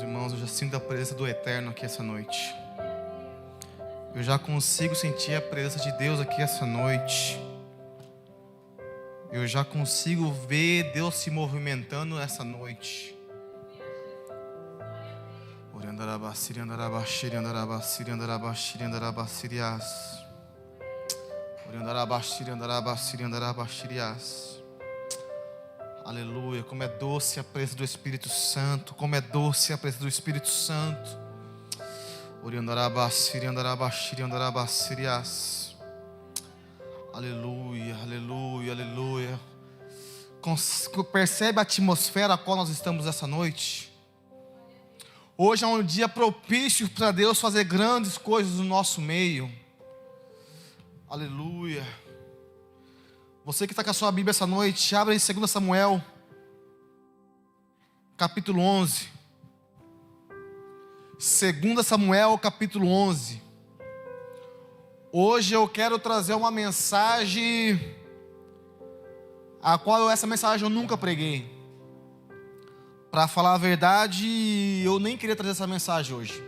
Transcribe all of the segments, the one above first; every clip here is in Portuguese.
irmãos, eu já sinto a presença do Eterno aqui essa noite. Eu já consigo sentir a presença de Deus aqui essa noite. Eu já consigo ver Deus se movimentando essa noite. Aleluia, como é doce a presença do Espírito Santo. Como é doce a presença do Espírito Santo. Aleluia, aleluia, aleluia. Percebe a atmosfera a qual nós estamos essa noite? Hoje é um dia propício para Deus fazer grandes coisas no nosso meio. Aleluia. Você que está com a sua Bíblia essa noite, abre em 2 Samuel, capítulo 11. 2 Samuel, capítulo 11. Hoje eu quero trazer uma mensagem, essa mensagem eu nunca preguei. Para falar a verdade, eu nem queria trazer essa mensagem hoje.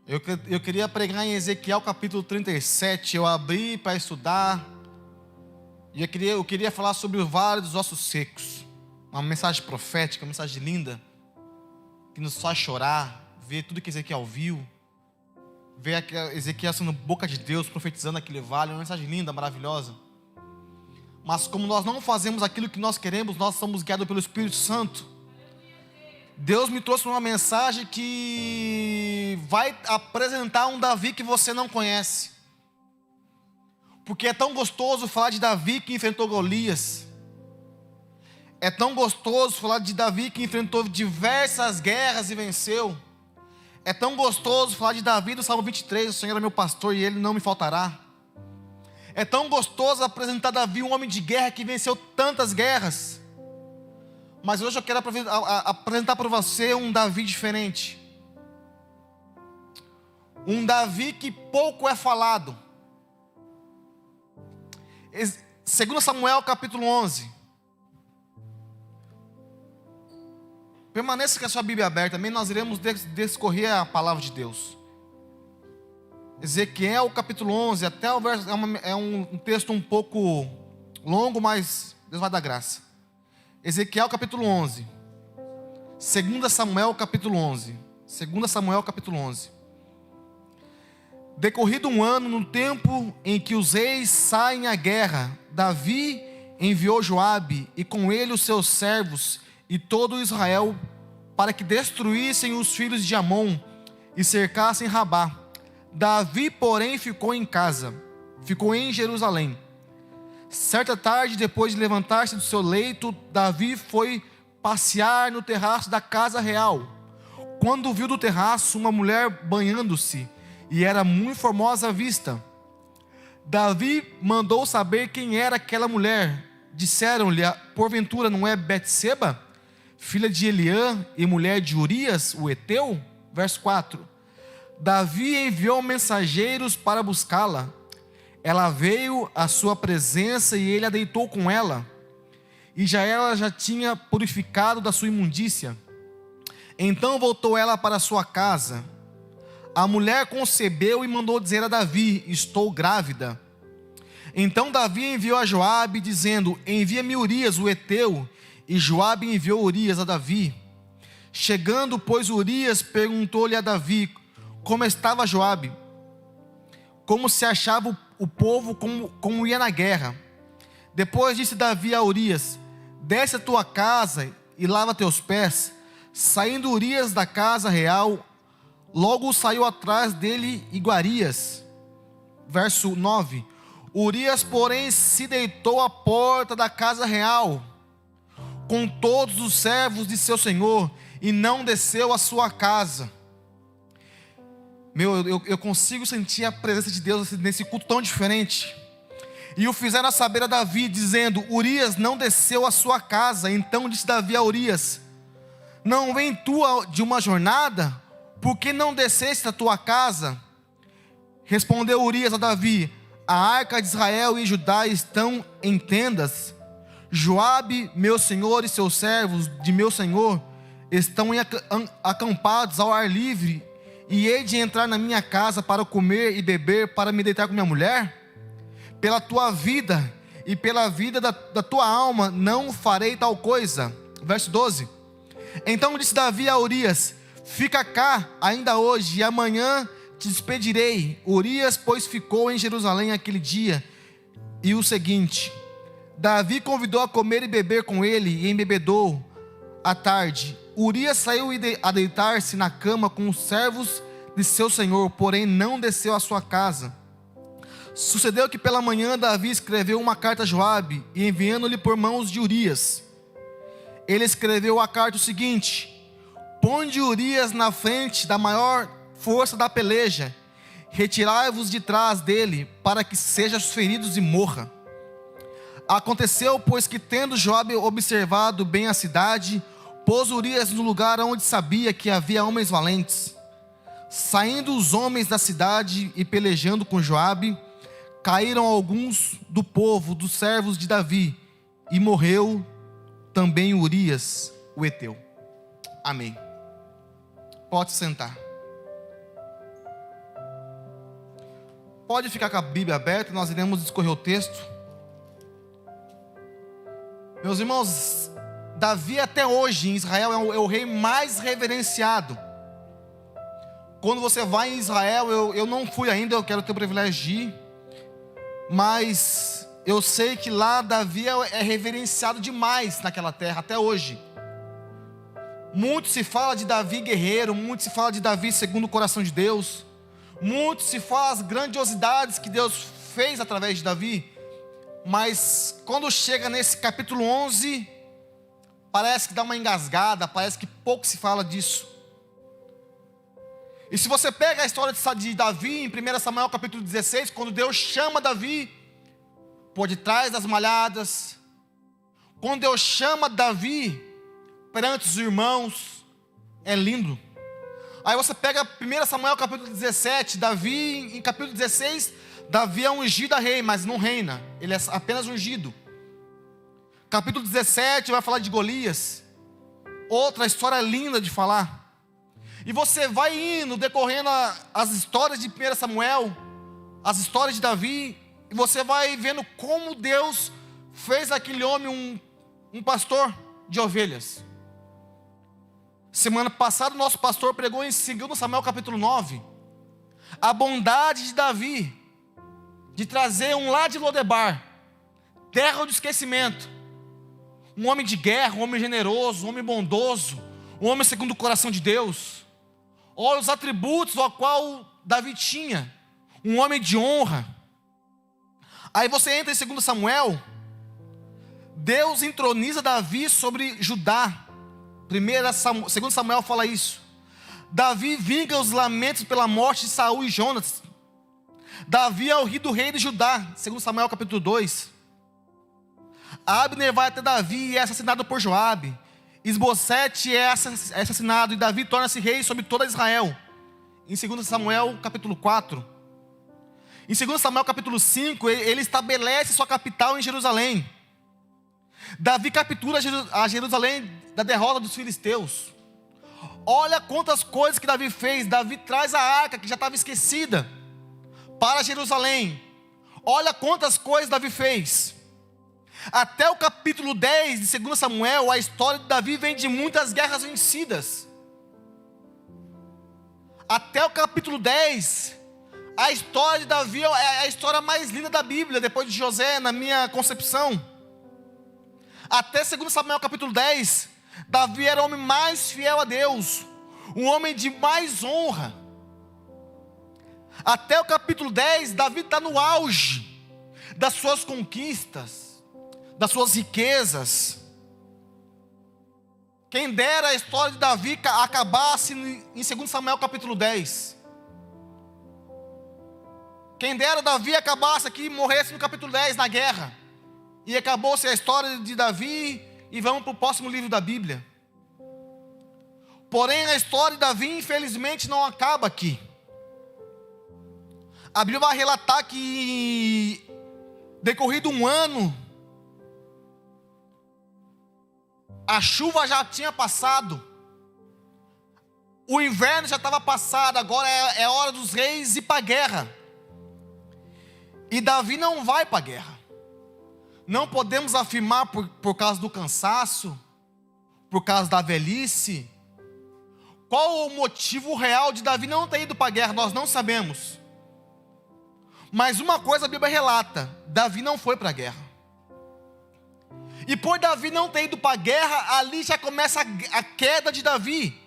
Eu queria pregar em Ezequiel capítulo 37, eu abri para estudar. E eu queria falar sobre o vale dos ossos secos. Uma mensagem profética, uma mensagem linda, que nos faz chorar, ver tudo que Ezequiel viu. Ver Ezequiel sendo boca de Deus, profetizando aquele vale, uma mensagem linda, maravilhosa. Mas como nós não fazemos aquilo que nós queremos, nós somos guiados pelo Espírito Santo. Deus me trouxe uma mensagem que vai apresentar um Davi que você não conhece. Porque é tão gostoso falar de Davi que enfrentou Golias. É tão gostoso falar de Davi que enfrentou diversas guerras e venceu. É tão gostoso falar de Davi do Salmo 23, o Senhor é meu pastor e Ele não me faltará. É tão gostoso apresentar Davi, um homem de guerra que venceu tantas guerras. Mas hoje eu quero apresentar para você um Davi diferente. Um Davi que pouco é falado. 2 Samuel capítulo 11. Permaneça com a sua Bíblia aberta, também nós iremos discorrer a palavra de Deus. Ezequiel capítulo 11, até o verso, é um texto um pouco longo, mas Deus vai dar graça. Ezequiel capítulo 11. 2 Samuel capítulo 11. 2 Samuel capítulo 11. Decorrido um ano, no tempo em que os reis saem à guerra, Davi enviou Joabe e com ele os seus servos e todo Israel para que destruíssem os filhos de Amon e cercassem Rabá. Davi, porém, ficou em casa, ficou em Jerusalém. Certa tarde, depois de levantar-se do seu leito, Davi foi passear no terraço da casa real. Quando viu do terraço uma mulher banhando-se, e era muito formosa à vista. Davi mandou saber quem era aquela mulher. Disseram-lhe, porventura não é Betseba, filha de Eliã e mulher de Urias, o Eteu? Verso 4. Davi enviou mensageiros para buscá-la. Ela veio à sua presença e ele a deitou com ela. E ela já tinha purificado da sua imundícia. Então voltou ela para sua casa. A mulher concebeu e mandou dizer a Davi, estou grávida. Então Davi enviou a Joabe, dizendo, envia-me Urias, o Eteu. E Joabe enviou Urias a Davi. Chegando, pois, Urias perguntou-lhe a Davi, como estava Joabe? Como se achava o povo, como ia na guerra? Depois disse Davi a Urias, desce a tua casa e lava teus pés. Saindo Urias da casa real, logo saiu atrás dele Iguarias. Verso 9. Urias, porém, se deitou à porta da casa real, com todos os servos de seu senhor, e não desceu à sua casa. Eu consigo sentir a presença de Deus nesse culto tão diferente. E o fizeram saber a Davi, dizendo, Urias não desceu à sua casa. Então disse Davi a Urias, não vem tu de uma jornada? Por que não desceste à tua casa? Respondeu Urias a Davi, a arca de Israel e Judá estão em tendas. Joabe, meu senhor e seus servos de meu senhor estão acampados ao ar livre, e hei de entrar na minha casa para comer e beber, para me deitar com minha mulher? Pela tua vida e pela vida da tua alma não farei tal coisa. Verso 12. Então disse Davi a Urias: fica cá ainda hoje, e amanhã te despedirei. Urias, pois, ficou em Jerusalém aquele dia e o seguinte. Davi convidou a comer e beber com ele, e embebedou à tarde. Urias saiu a deitar-se na cama com os servos de seu senhor, porém não desceu à sua casa. Sucedeu que pela manhã Davi escreveu uma carta a Joabe, e enviando-lhe por mãos de Urias, ele escreveu a carta o seguinte: ponde Urias na frente da maior força da peleja, retirai-vos de trás dele, para que sejam feridos e morra. Aconteceu, pois, que tendo Joabe observado bem a cidade, pôs Urias no lugar onde sabia que havia homens valentes. Saindo os homens da cidade e pelejando com Joabe, caíram alguns do povo, dos servos de Davi, e morreu também Urias, o heteu. Amém. Pode sentar. Pode ficar com a Bíblia aberta, nós iremos discorrer o texto. Meus irmãos, Davi até hoje em Israel é o rei mais reverenciado. Quando você vai em Israel, eu não fui ainda, eu quero ter o privilégio de ir, mas eu sei que lá Davi é reverenciado demais naquela terra, até hoje. Muito se fala de Davi guerreiro, muito se fala de Davi segundo o coração de Deus, muito se fala as grandiosidades que Deus fez através de Davi, mas quando chega nesse capítulo 11, parece que dá uma engasgada, parece que pouco se fala disso. E se você pega a história de Davi em 1 Samuel capítulo 16, quando Deus chama Davi por detrás das malhadas, quando Deus chama Davi perante os irmãos, é lindo. Aí você pega 1 Samuel capítulo 17, Davi em capítulo 16, Davi é ungido a rei, mas não reina, ele é apenas ungido. Capítulo 17 vai falar de Golias, outra história linda de falar. E você vai indo, decorrendo as histórias de 1 Samuel, as histórias de Davi, e você vai vendo como Deus fez aquele homem um pastor de ovelhas. Semana passada o nosso pastor pregou em 2 Samuel capítulo 9, a bondade de Davi, de trazer um lá de Lodebar, terra do esquecimento, um homem de guerra, um homem generoso, um homem bondoso, um homem segundo o coração de Deus. Olha os atributos ao qual Davi tinha, um homem de honra. Aí você entra em 2 Samuel, Deus entroniza Davi sobre Judá. 2 Samuel fala isso. Davi vinga os lamentos pela morte de Saul e Jonas. Davi é o rei de Judá, 2 Samuel capítulo 2. Abner vai até Davi e é assassinado por Joabe. Esbocete é assassinado e Davi torna-se rei sobre toda Israel. Em 2 Samuel capítulo 4. Em 2 Samuel capítulo 5, ele estabelece sua capital em Jerusalém. Davi captura a Jerusalém da derrota dos filisteus. Olha quantas coisas que Davi fez. Davi traz a arca que já estava esquecida para Jerusalém. Olha quantas coisas Davi fez. Até o capítulo 10 de 2 Samuel, a história de Davi vem de muitas guerras vencidas. Até o capítulo 10, a história de Davi é a história mais linda da Bíblia, depois de José, na minha concepção. Até 2 Samuel capítulo 10, Davi era o homem mais fiel a Deus, um homem de mais honra. Até o capítulo 10, Davi está no auge das suas conquistas, das suas riquezas. Quem dera a história de Davi acabasse em 2 Samuel capítulo 10. Quem dera Davi acabasse aqui e morresse no capítulo 10 na guerra. E acabou-se a história de Davi e vamos para o próximo livro da Bíblia. Porém a história de Davi infelizmente não acaba aqui. A Bíblia vai relatar que decorrido um ano, a chuva já tinha passado, O inverno já estava passado, agora é hora dos reis ir para a guerra. E Davi não vai para a guerra. Não podemos afirmar por causa do cansaço, por causa da velhice. Qual o motivo real de Davi não ter ido para a guerra? Nós não sabemos. Mas uma coisa a Bíblia relata: Davi não foi para a guerra. E por Davi não ter ido para a guerra, ali já começa a queda de Davi.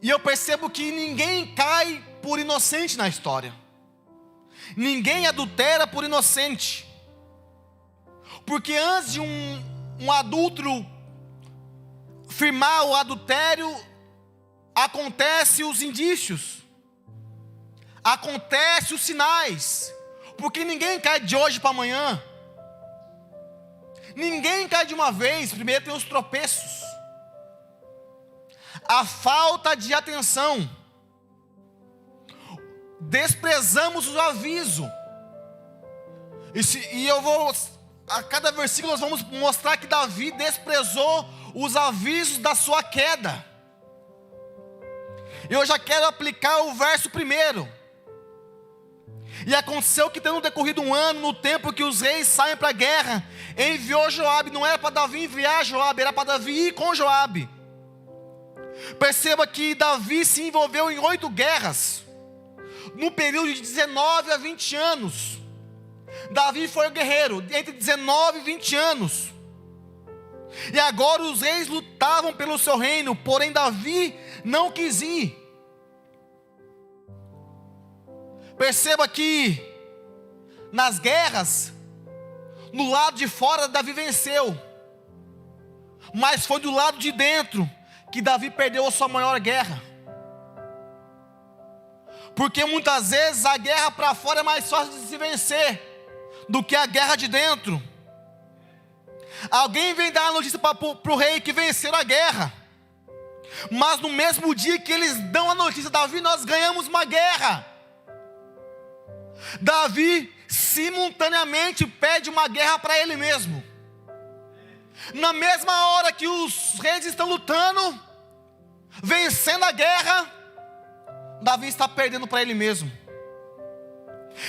E eu percebo que ninguém cai por inocente na história. Ninguém adultera por inocente. Porque antes de um adúltero firmar o adultério, acontece os indícios, acontece os sinais. Porque ninguém cai de hoje para amanhã. Ninguém cai de uma vez. Primeiro tem os tropeços, a falta de atenção, desprezamos o aviso. E eu vou, a cada versículo nós vamos mostrar que Davi desprezou os avisos da sua queda. Eu já quero aplicar o verso primeiro. E aconteceu que, tendo decorrido um ano, no tempo que os reis saem para a guerra, enviou Joabe. Não era para Davi enviar Joabe, era para Davi ir com Joabe. Perceba que Davi se envolveu em 8 guerras, no período de 19 a 20 anos. Davi foi um guerreiro entre 19 e 20 anos. E agora os reis lutavam pelo seu reino, porém Davi não quis ir. Perceba que nas guerras, no lado de fora Davi venceu, mas foi do lado de dentro que Davi perdeu a sua maior guerra. Porque muitas vezes a guerra para fora é mais fácil de se vencer do que a guerra de dentro. Alguém vem dar a notícia para o rei que venceram a guerra, mas no mesmo dia que eles dão a notícia: Davi, nós ganhamos uma guerra, Davi simultaneamente pede uma guerra para ele mesmo. Na mesma hora que os reis estão lutando, vencendo a guerra, Davi está perdendo para ele mesmo.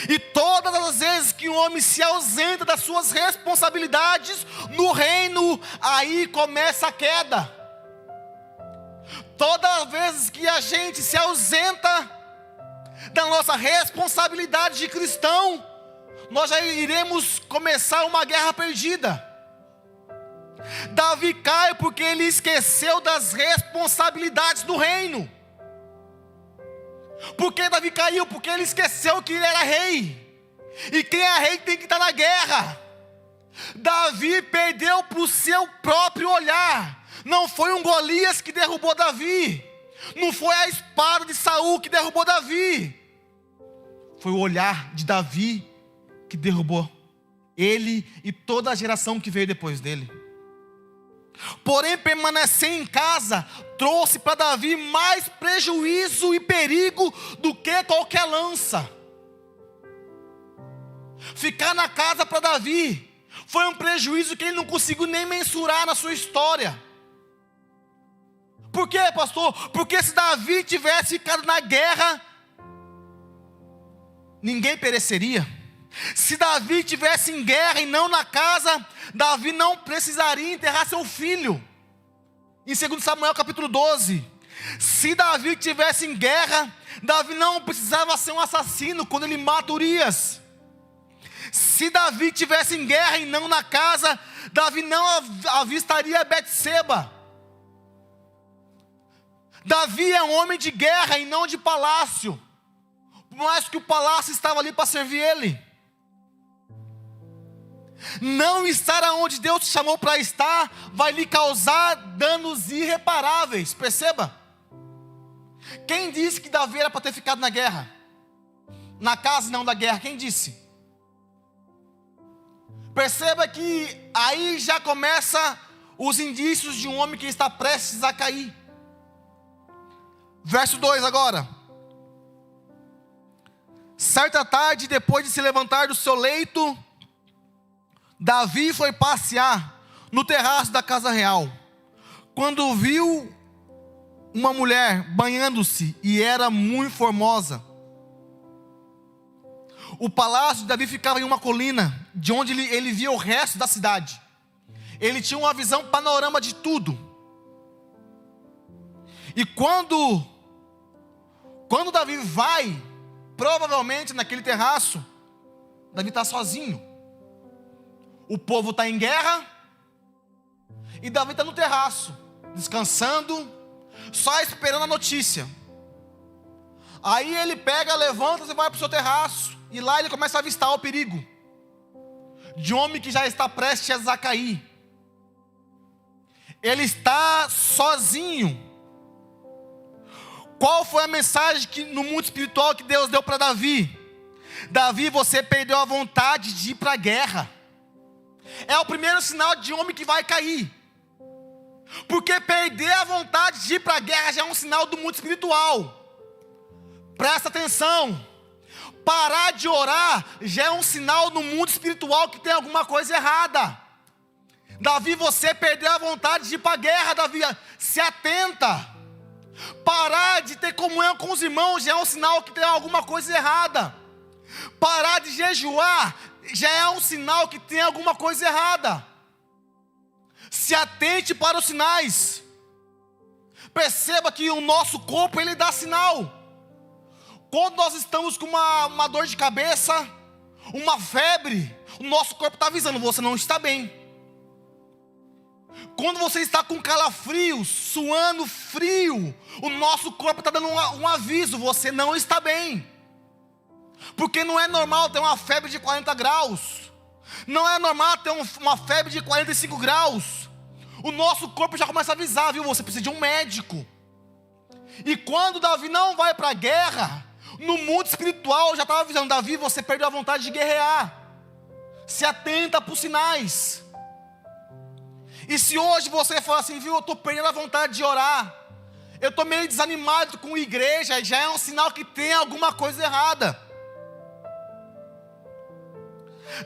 E todas as vezes que um homem se ausenta das suas responsabilidades no reino, aí começa a queda. Todas as vezes que a gente se ausenta da nossa responsabilidade de cristão, nós já iremos começar uma guerra perdida. Davi cai porque ele esqueceu das responsabilidades do reino. Por que Davi caiu? Porque ele esqueceu que ele era rei, e quem é rei tem que estar na guerra. Davi perdeu para o seu próprio olhar. Não foi um Golias que derrubou Davi, não foi a espada de Saul que derrubou Davi, foi o olhar de Davi que derrubou ele e toda a geração que veio depois dele. Porém, permanecer em casa trouxe para Davi mais prejuízo e perigo do que qualquer lança. Ficar na casa para Davi foi um prejuízo que ele não conseguiu nem mensurar na sua história. Por quê, pastor? Porque se Davi tivesse ficado na guerra, ninguém pereceria. Se Davi estivesse em guerra e não na casa, Davi não precisaria enterrar seu filho. Em 2 Samuel capítulo 12, se Davi estivesse em guerra, Davi não precisava ser um assassino quando ele mata Urias. Se Davi estivesse em guerra e não na casa, Davi não avistaria Betseba. Davi é um homem de guerra e não de palácio, mas que o palácio estava ali para servir ele. Não estar aonde Deus te chamou para estar vai lhe causar danos irreparáveis. Perceba, quem disse que Davi era para ter ficado na guerra, na casa e não da guerra? Quem disse? Perceba que aí já começa os indícios de um homem que está prestes a cair. Verso 2 agora. Certa tarde, depois de se levantar do seu leito, Davi foi passear no terraço da casa real. Quando viu uma mulher banhando-se e era muito formosa. O palácio de Davi ficava em uma colina, de onde ele via o resto da cidade. Ele tinha uma visão panorama de tudo. E quando Davi vai, provavelmente naquele terraço, Davi está sozinho. O povo está em guerra, e Davi está no terraço, descansando, só esperando a notícia. Aí ele pega, levanta e vai para o seu terraço, e lá ele começa a avistar o perigo de um homem que já está prestes a cair. Ele está sozinho. Qual foi a mensagem no mundo espiritual que Deus deu para Davi? Davi, você perdeu a vontade de ir para a guerra. É o primeiro sinal de homem que vai cair. Porque perder a vontade de ir para a guerra já é um sinal do mundo espiritual. Presta atenção. Parar de orar já é um sinal no mundo espiritual que tem alguma coisa errada. Davi, você perdeu a vontade de ir para a guerra, Davi, se atenta. Parar de ter comunhão com os irmãos já é um sinal que tem alguma coisa errada. Parar de jejuar já é um sinal que tem alguma coisa errada. Se atente para os sinais. Perceba que o nosso corpo, ele dá sinal. Quando nós estamos com uma dor de cabeça, uma febre, o nosso corpo está avisando, você não está bem. Quando você está com calafrios, suando frio, o nosso corpo está dando um aviso, você não está bem. Porque não é normal ter uma febre de 40 graus. Não é normal ter uma febre de 45 graus. O nosso corpo já começa a avisar, viu? Você precisa de um médico. E quando Davi não vai para a guerra, no mundo espiritual já estava avisando, Davi, você perdeu a vontade de guerrear. Se atenta para os sinais. E se hoje você fala assim, viu, eu estou perdendo a vontade de orar, eu estou meio desanimado com a igreja, já é um sinal que tem alguma coisa errada.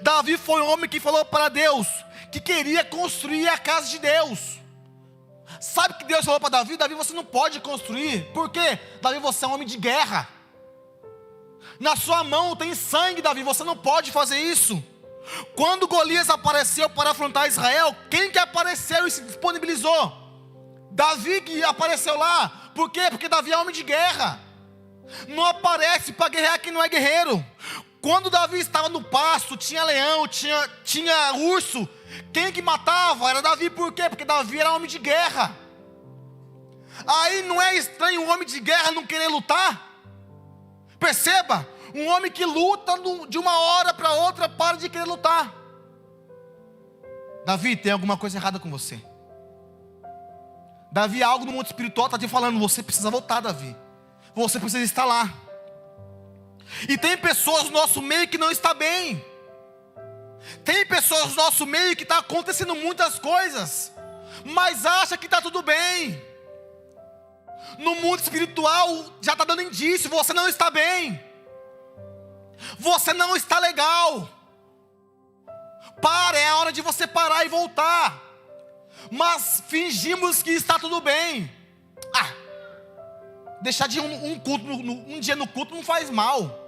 Davi foi um homem que falou para Deus que queria construir a casa de Deus. Sabe o que Deus falou para Davi? Davi, você não pode construir. Por quê? Davi, você é um homem de guerra. Na sua mão tem sangue, Davi, você não pode fazer isso. Quando Golias apareceu para afrontar Israel, quem que apareceu e se disponibilizou? Davi que apareceu lá. Por quê? Porque Davi é homem de guerra. Não aparece para guerrear quem não é guerreiro. Quando Davi estava no pasto, tinha leão, tinha urso. Quem que matava? Era Davi. Por quê? Porque Davi era homem de guerra. Aí não é estranho um homem de guerra não querer lutar? Perceba, um homem que luta de uma hora para outra para de querer lutar. Davi, tem alguma coisa errada com você. Davi, algo no mundo espiritual está te falando, você precisa voltar, Davi. Você precisa estar lá. E tem pessoas no nosso meio que não está bem. Tem pessoas no nosso meio que está acontecendo muitas coisas, mas acha que está tudo bem. No mundo espiritual já está dando indício, você não está bem. Você não está legal. Para, é a hora de você parar e voltar. Mas fingimos que está tudo bem. Deixar de um dia no culto não faz mal.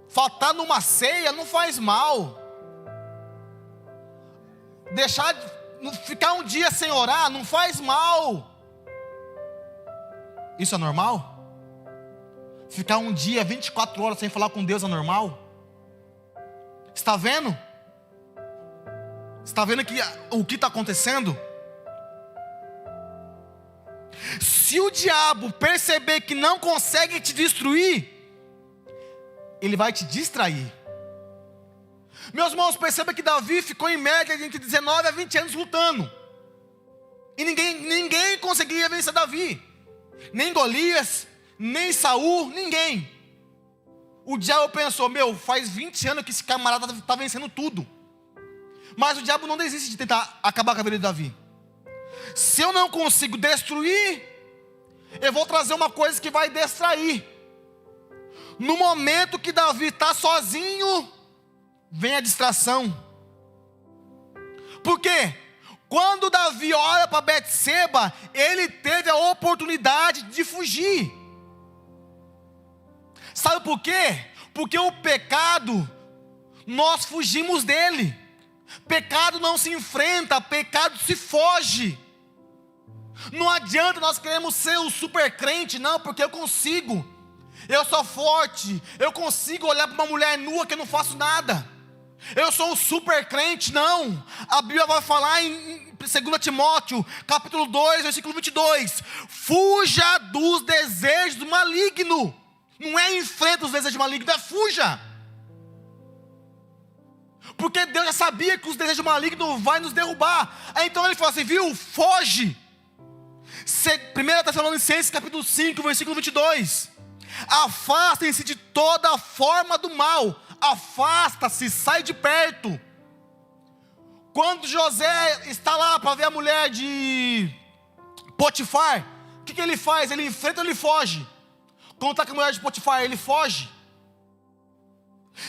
Faltar numa ceia não faz mal. Ficar um dia sem orar não faz mal. Isso é normal? Ficar um dia 24 horas sem falar com Deus é normal? Está vendo? Está vendo o que está acontecendo? Se o diabo perceber que não consegue te destruir, ele vai te distrair. Meus irmãos, perceba que Davi ficou em média entre 19 a 20 anos lutando. E ninguém conseguia vencer Davi. Nem Golias, nem Saul, ninguém. O diabo pensou, faz 20 anos que esse camarada está vencendo tudo. Mas o diabo não desiste de tentar acabar com a vida de Davi. Se eu não consigo destruir, eu vou trazer uma coisa que vai distrair. No momento que Davi está sozinho, vem a distração. Por quê? Quando Davi olha para Betseba, ele teve a oportunidade de fugir. Sabe por quê? Porque o pecado, nós fugimos dele. Pecado não se enfrenta, pecado se foge. Não adianta nós queremos ser o super crente, não, porque eu consigo. Eu sou forte, eu consigo olhar para uma mulher nua que eu não faço nada. Eu sou um super crente, não. A Bíblia vai falar em 2 Timóteo, capítulo 2, versículo 22. Fuja dos desejos do maligno. Não é enfrenta os desejos malignos, é fuja. Porque Deus já sabia que os desejos malignos vão nos derrubar. Aí então ele fala assim, viu, foge. 1 Tessalonicenses capítulo 5, versículo 22. Afastem-se de toda forma do mal. Afasta-se, sai de perto. Quando José está lá para ver a mulher de Potifar, o que ele faz? Ele enfrenta ou ele foge? Quando está com a mulher de Potifar, ele foge.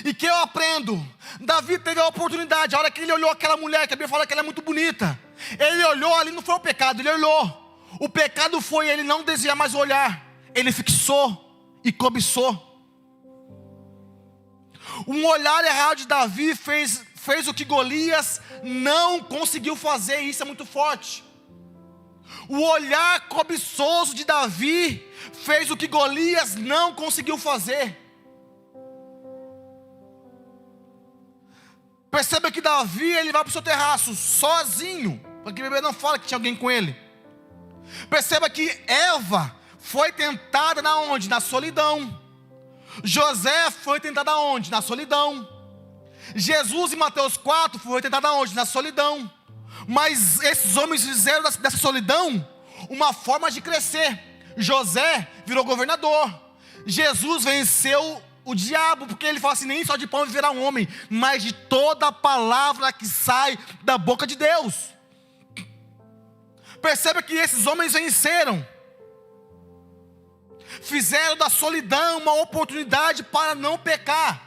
E que eu aprendo? Davi teve a oportunidade. A hora que ele olhou aquela mulher, que a Bíblia fala que ela é muito bonita, ele olhou ali, não foi o pecado, ele olhou. O pecado foi ele não desviar mais o olhar. Ele fixou e cobiçou. Um olhar errado de Davi fez o que Golias não conseguiu fazer. E isso é muito forte. O olhar cobiçoso de Davi fez o que Golias não conseguiu fazer. Perceba que Davi, ele vai para o seu terraço sozinho, porque a Bíblia não fala que tinha alguém com ele. Perceba que Eva foi tentada na onde? Na solidão. José foi tentado aonde? Na solidão. Jesus em Mateus 4 foi tentado aonde? Na solidão. Mas esses homens fizeram dessa solidão uma forma de crescer. José virou governador. Jesus venceu o diabo, porque ele fala assim, nem só de pão viverá um homem, mas de toda a palavra que sai da boca de Deus. Perceba que esses homens venceram. Fizeram da solidão uma oportunidade para não pecar.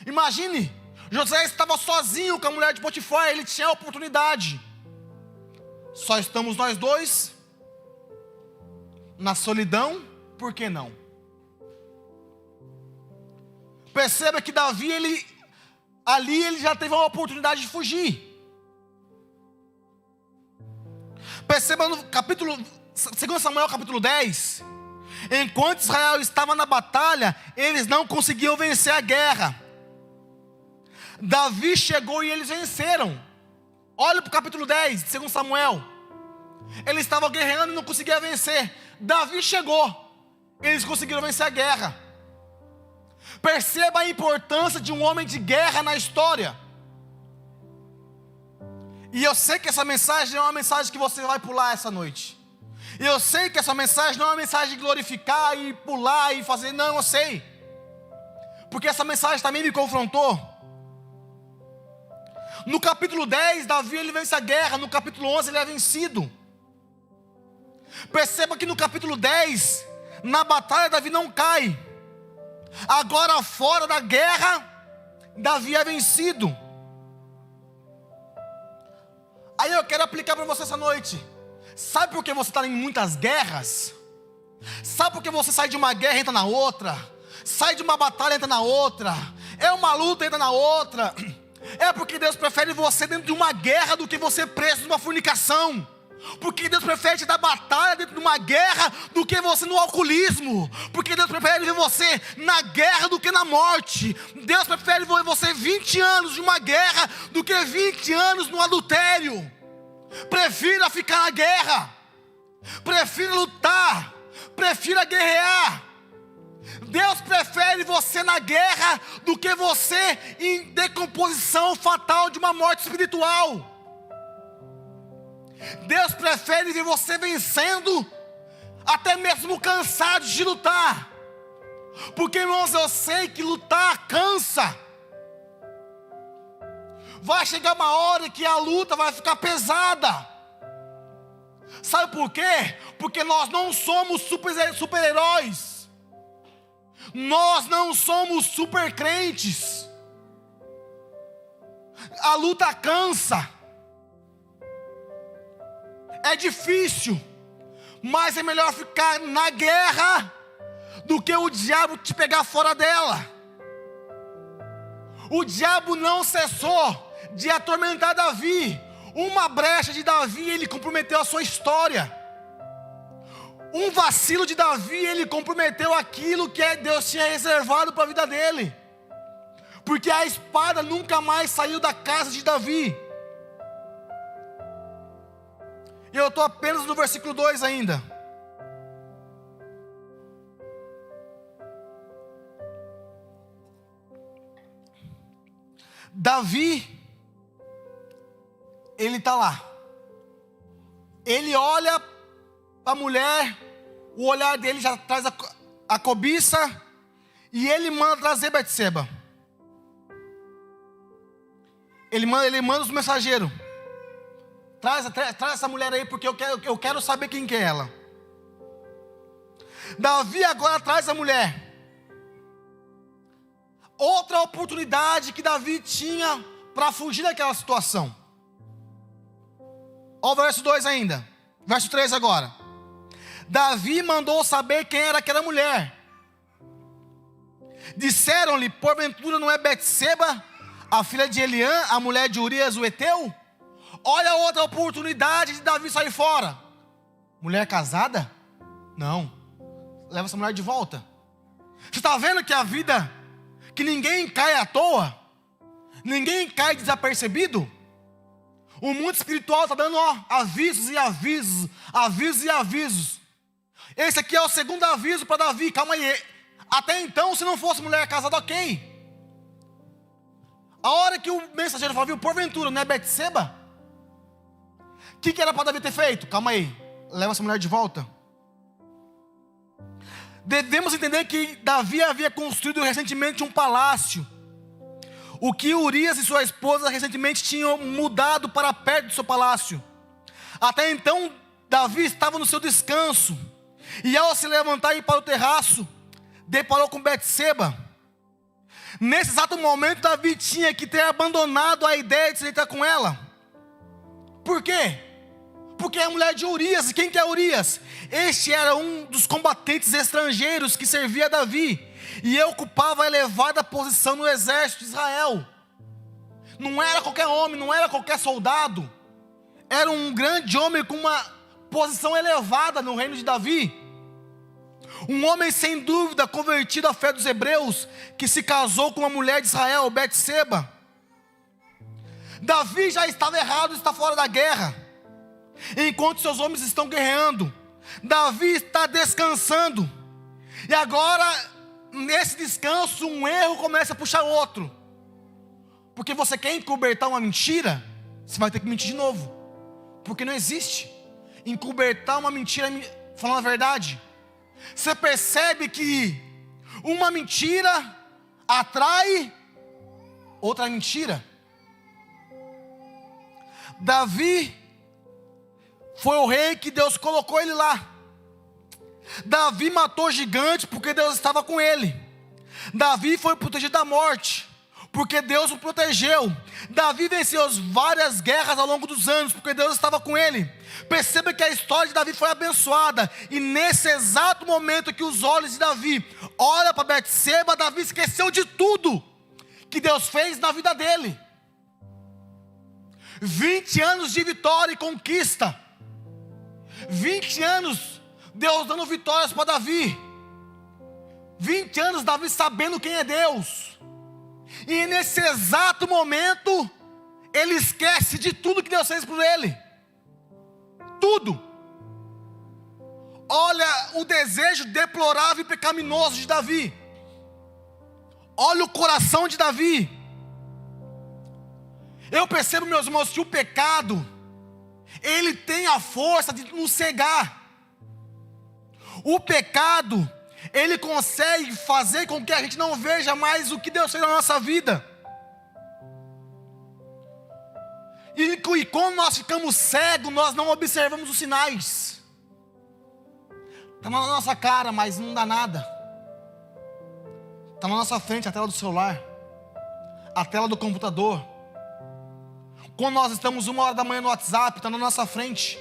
Imagine, José estava sozinho com a mulher de Potifar, ele tinha a oportunidade. Só estamos nós dois, na solidão, por que não? Perceba que Davi, ele já teve uma oportunidade de fugir. Perceba no capítulo 2 Samuel capítulo 10, enquanto Israel estava na batalha, eles não conseguiam vencer a guerra. Davi chegou e eles venceram. Olha para o capítulo 10 de 2 Samuel. Eles estavam guerreando e não conseguiam vencer. Davi chegou, eles conseguiram vencer a guerra. Perceba a importância de um homem de guerra na história. E eu sei que essa mensagem é uma mensagem que você vai pular essa noite. Eu sei que essa mensagem não é uma mensagem de glorificar e pular e fazer, não, eu sei. Porque essa mensagem também me confrontou. No capítulo 10, Davi ele vence a guerra, no capítulo 11 ele é vencido. Perceba que no capítulo 10, na batalha Davi não cai. Agora fora da guerra, Davi é vencido. Aí eu quero aplicar para você essa noite. Sabe por que você está em muitas guerras? Sabe por que você sai de uma guerra e entra na outra? Sai de uma batalha e entra na outra? É uma luta e entra na outra? É porque Deus prefere você dentro de uma guerra do que você preso numa fornicação. Porque Deus prefere te dar batalha dentro de uma guerra do que você no alcoolismo. Porque Deus prefere ver você na guerra do que na morte. Deus prefere ver você 20 anos de uma guerra do que 20 anos no adultério. Prefira ficar na guerra. Prefira lutar. Prefira guerrear. Deus prefere você na guerra do que você em decomposição fatal de uma morte espiritual. Deus prefere ver você vencendo, até mesmo cansado de lutar. Porque, irmãos, eu sei que lutar cansa. Vai chegar uma hora que a luta vai ficar pesada. Sabe por quê? Porque nós não somos super-heróis. Nós não somos super crentes. A luta cansa. É difícil. Mas é melhor ficar na guerra do que o diabo te pegar fora dela. O diabo não cessou de atormentar Davi. Uma brecha de Davi, ele comprometeu a sua história. Um vacilo de Davi, ele comprometeu aquilo que Deus tinha reservado para a vida dele. Porque a espada nunca mais saiu da casa de Davi. E eu estou apenas no versículo 2 ainda. Davi, ele está lá. Ele olha para a mulher, o olhar dele já traz a cobiça, e ele manda trazer Betseba. Ele manda os mensageiros. Traz essa mulher aí, porque eu quero saber quem que é ela. Davi agora traz a mulher. Outra oportunidade que Davi tinha para fugir daquela situação. Olha o verso 2 ainda. Verso 3 agora. Davi mandou saber quem era aquela mulher. Disseram-lhe, porventura não é Betseba, a filha de Eliã, a mulher de Urias o Heteu? Olha outra oportunidade de Davi sair fora. Mulher casada? Não. Leva essa mulher de volta. Você está vendo que a vida, que ninguém cai à toa, ninguém cai desapercebido? O mundo espiritual está dando avisos e avisos, avisos e avisos. Esse aqui é o segundo aviso para Davi. Calma aí. Até então, se não fosse mulher casada, ok. A hora que o mensageiro falou, viu, porventura, não é Betseba? O que era para Davi ter feito? Calma aí, leva essa mulher de volta. Devemos entender que Davi havia construído recentemente um palácio. O que Urias e sua esposa recentemente tinham mudado para perto do seu palácio. Até então, Davi estava no seu descanso. E ao se levantar e ir para o terraço, deparou com Betseba. Nesse exato momento, Davi tinha que ter abandonado a ideia de se deitar com ela. Por quê? Porque é a mulher de Urias. E quem que é Urias? Este era um dos combatentes estrangeiros que servia a Davi e ocupava a elevada posição no exército de Israel. Não era qualquer homem, não era qualquer soldado. Era um grande homem com uma posição elevada no reino de Davi. Um homem sem dúvida convertido à fé dos hebreus, que se casou com uma mulher de Israel, Betseba. Davi já estava errado, está fora da guerra. Enquanto seus homens estão guerreando, Davi está descansando. E agora, nesse descanso, um erro começa a puxar outro. Porque você quer encobertar uma mentira, você vai ter que mentir de novo. Porque não existe encobertar uma mentira falando a verdade. Você percebe que uma mentira atrai outra mentira. Davi foi o rei que Deus colocou ele lá. Davi matou gigantes porque Deus estava com ele. Davi foi protegido da morte porque Deus o protegeu. Davi venceu várias guerras ao longo dos anos porque Deus estava com ele. Perceba que a história de Davi foi abençoada. E nesse exato momento que os olhos de Davi olham para Betseba, Davi esqueceu de tudo que Deus fez na vida dele. 20 anos de vitória e conquista. 20 anos Deus dando vitórias para Davi. 20 anos Davi sabendo quem é Deus. E nesse exato momento ele esquece de tudo que Deus fez por ele. Tudo. Olha o desejo deplorável e pecaminoso de Davi. Olha o coração de Davi. Eu percebo, meus irmãos, que o pecado, ele tem a força de nos cegar. O pecado, ele consegue fazer com que a gente não veja mais o que Deus fez na nossa vida. E quando nós ficamos cegos, nós não observamos os sinais. Está na nossa cara, mas não dá nada. Está na nossa frente a tela do celular, a tela do computador. Quando nós estamos 1h no WhatsApp, está na nossa frente.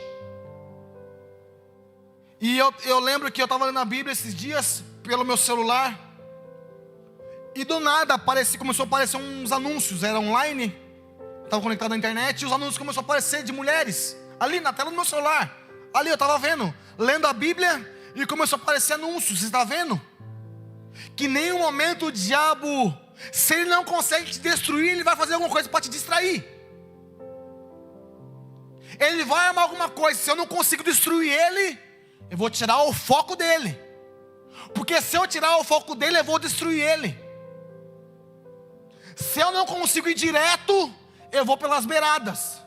E eu lembro que eu estava lendo a Bíblia esses dias, pelo meu celular. E do nada começou a aparecer uns anúncios, era online. Estava conectado na internet e os anúncios começaram a aparecer de mulheres. Ali na tela do meu celular. Ali eu estava vendo, lendo a Bíblia e começou a aparecer anúncios. Você está vendo? Que em nenhum momento o diabo, se ele não consegue te destruir, ele vai fazer alguma coisa para te distrair. Ele vai armar alguma coisa. Se eu não consigo destruir ele, eu vou tirar o foco dele. Porque se eu tirar o foco dele, eu vou destruir ele. Se eu não consigo ir direto, eu vou pelas beiradas.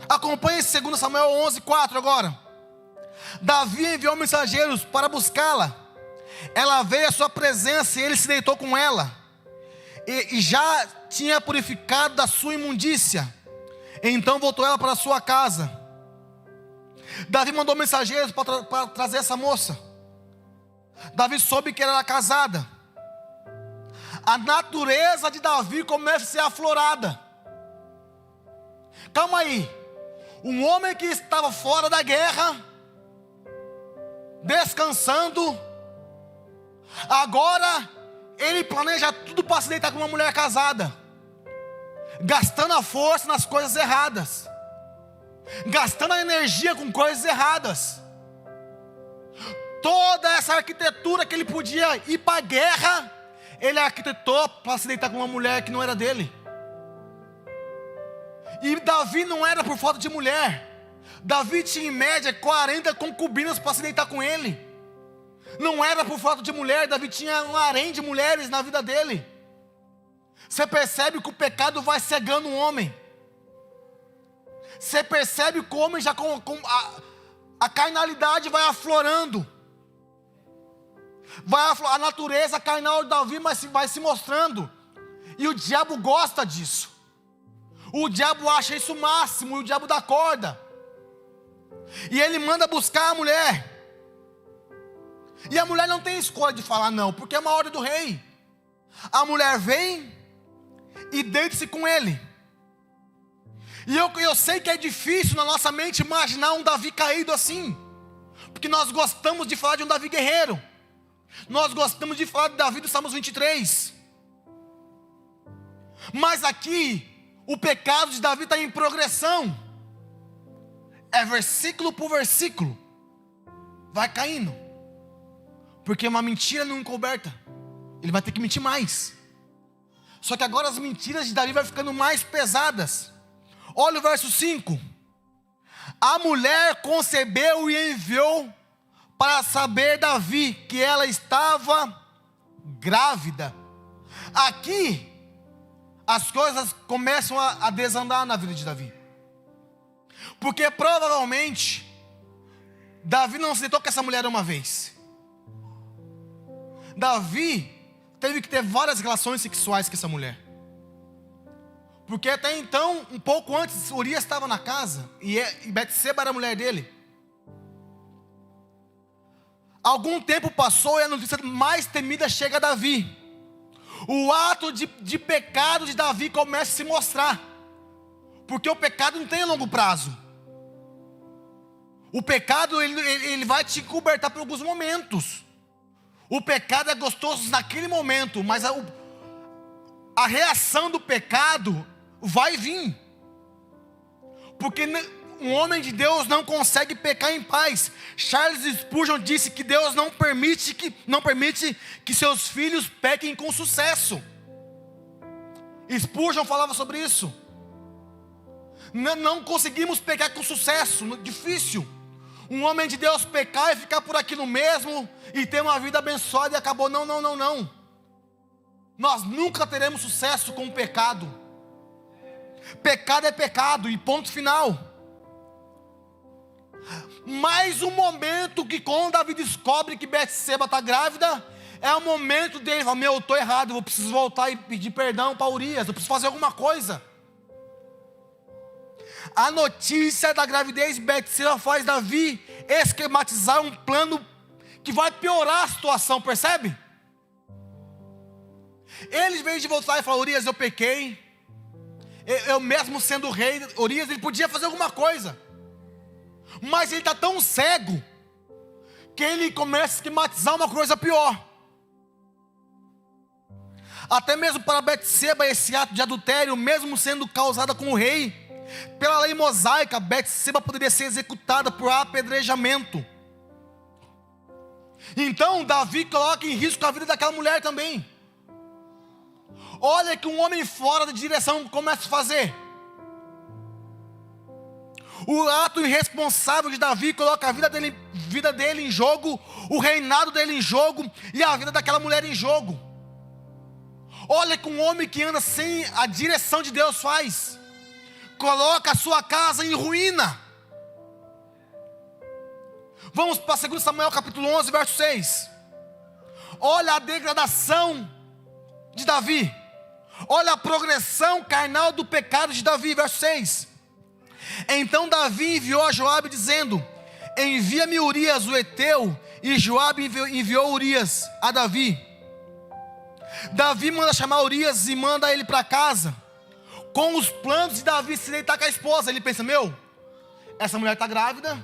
Acompanhe 2 Samuel 11:4 agora. Davi enviou mensageiros para buscá-la. Ela veio à sua presença e ele se deitou com ela. E já tinha purificado da sua imundícia. Então voltou ela para a sua casa. Davi mandou mensageiros para trazer essa moça. Davi soube que ela era casada. A natureza de Davi começa a ser aflorada. Calma aí. Um homem que estava fora da guerra, descansando, agora ele planeja tudo para se deitar com uma mulher casada, gastando a força nas coisas erradas, gastando a energia com coisas erradas. Toda essa arquitetura que ele podia ir para a guerra, ele arquitetou para se deitar com uma mulher que não era dele. E Davi não era por falta de mulher. Davi tinha em média 40 concubinas para se deitar com ele. Não era por falta de mulher. Davi tinha um harém de mulheres na vida dele. Você percebe que o pecado vai cegando o homem. Você percebe que o homem já a carnalidade vai aflorando. A natureza carnal de Davi vai se mostrando. E o diabo gosta disso. O diabo acha isso o máximo. E o diabo dá corda. E ele manda buscar a mulher. E a mulher não tem escolha de falar não, porque é uma ordem do rei. A mulher vem e deita-se com ele. E eu sei que é difícil na nossa mente imaginar um Davi caído assim, porque nós gostamos de falar de um Davi guerreiro. Nós gostamos de falar de Davi do Salmos 23. Mas aqui o pecado de Davi está em progressão. É versículo por versículo. Vai caindo. Porque uma mentira não encoberta. Ele vai ter que mentir mais. Só que agora as mentiras de Davi vai ficando mais pesadas. Olha o verso 5. A mulher concebeu e enviou para saber Davi que ela estava grávida. Aqui as coisas começam a desandar na vida de Davi. Porque provavelmente Davi não se deitou com essa mulher uma vez. Davi teve que ter várias relações sexuais com essa mulher. Porque até então, um pouco antes, Urias estava na casa e Betseba era a mulher dele. Algum tempo passou e a notícia mais temida chega a Davi. O ato de pecado de Davi começa a se mostrar. Porque o pecado não tem a longo prazo. O pecado ele vai te cobertar por alguns momentos. O pecado é gostoso naquele momento, mas a reação do pecado vai vir. Porque um homem de Deus não consegue pecar em paz. Charles Spurgeon disse que Deus não permite que seus filhos pequem com sucesso. Spurgeon falava sobre isso. Não conseguimos pecar com sucesso, difícil. Um homem de Deus pecar e ficar por aquilo mesmo e ter uma vida abençoada e acabou. Não. Nós nunca teremos sucesso com o pecado. Pecado é pecado e ponto final. Mais um momento que quando Davi descobre que Betseba está grávida, é o momento dele falar: eu estou errado, eu preciso voltar e pedir perdão para Urias, eu preciso fazer alguma coisa. A notícia da gravidez de Betseba faz Davi esquematizar um plano que vai piorar a situação, percebe? Ele, em vez de voltar e falar: Urias, eu pequei, Eu mesmo sendo rei, Urias, ele podia fazer alguma coisa. Mas ele está tão cego que ele começa a esquematizar uma coisa pior. Até mesmo para Betseba, esse ato de adultério, mesmo sendo causada com o rei, pela lei mosaica, Betseba poderia ser executada por apedrejamento. Então Davi coloca em risco a vida daquela mulher também. Olha que um homem fora da direção começa a fazer. O ato irresponsável de Davi coloca a vida dele em jogo, o reinado dele em jogo e a vida daquela mulher em jogo. Olha que um homem que anda sem a direção de Deus faz. Coloca a sua casa em ruína. Vamos para 2 Samuel capítulo 11, verso 6. Olha a degradação de Davi. Olha a progressão carnal do pecado de Davi, verso 6. Então Davi enviou a Joabe dizendo: envia-me Urias o Eteu. E Joabe enviou Urias a Davi. Davi manda chamar Urias e manda ele para casa, com os planos de Davi se deitar com a esposa. Ele pensa: essa mulher está grávida,